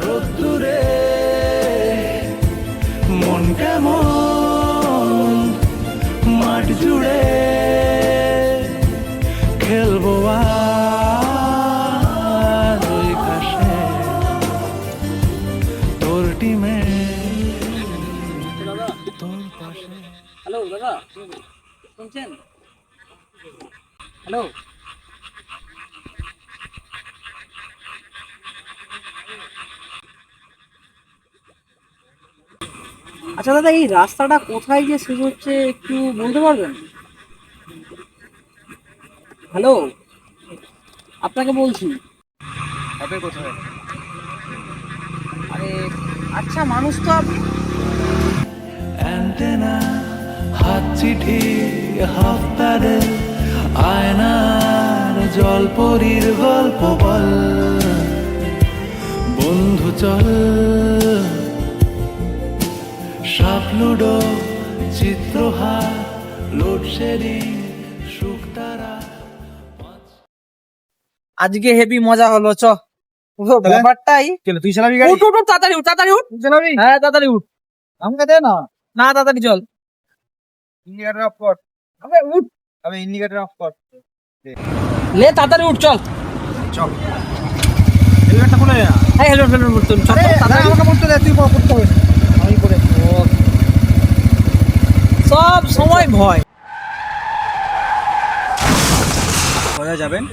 রোদ্দুরে মন কেমন মাঠ জুড়ে খেলবো আর ওই ঘাসে তোর টিমে তোর পাশে। হ্যালো দাদা, শুনছেন? হ্যালো, আচ্ছা দাদা, এই রাস্তাটা কোথায় গিয়ে শেষ হচ্ছে একটু বলতে পারবেন? হ্যালো, আপনাকে বলছি। হবে কোথায়? আরে আচ্ছা, মানুষ তো অ্যান্টেনা হাত চিঠি হাফ প্যাডেল আয়নার জলপরীর গল্প বল বন্ধু চল সাপ লুডো চিত্রহার লোডশেডিং শুকতারা। আজকে হেভি মজা হলো। পুরো ব্যাপারটাই কেন তুই চালাবি গাড়ি? উঠ উঠ উঠ, তাড়াতাড়ি উঠ, তাড়াতাড়ি উঠ। চালাবি? হ্যাঁ তাড়াতাড়ি উঠ। আমাকে দে না। না তাড়াতাড়ি চল। ইন্ডিকেটর অফ কর। আবে উঠ, আমি ইন্ডিকেটর অফ কর। লে তাড়াতাড়ি উঠ, চল। চল। হেলমেটটা খুলে না। এই হেলমেট ফেলমেট পরতে হবে, চল চল, তাড়াতাড়ি। আমাকে পড়তে দে, তুই পড়তে হবে। আমি পড়ে। সব সময় ভয়। সোজা যাবেন,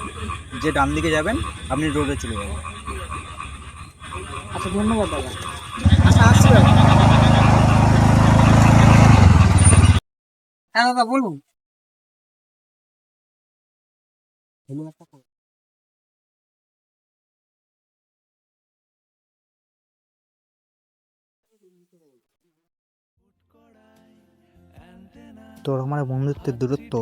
যে ডান দিকে যাবেন আপনি রোডে চলে যাবেন। আচ্ছা ধন্যবাদ দাদা। আচ্ছা আসছি। হ্যাঁ দাদা বলুন। তোর আমার বন্ধুত্বের দূরত্ব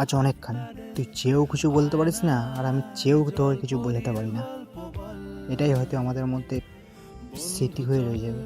আজ অনেকখানি। তুই চেয়েও কিছু বলতে পারিস না, আর আমি চেয়েও তোর কিছু বোঝাতে পারি না। এটাই হয়তো আমাদের মধ্যে স্মৃতি হয়ে রয়ে যাবে।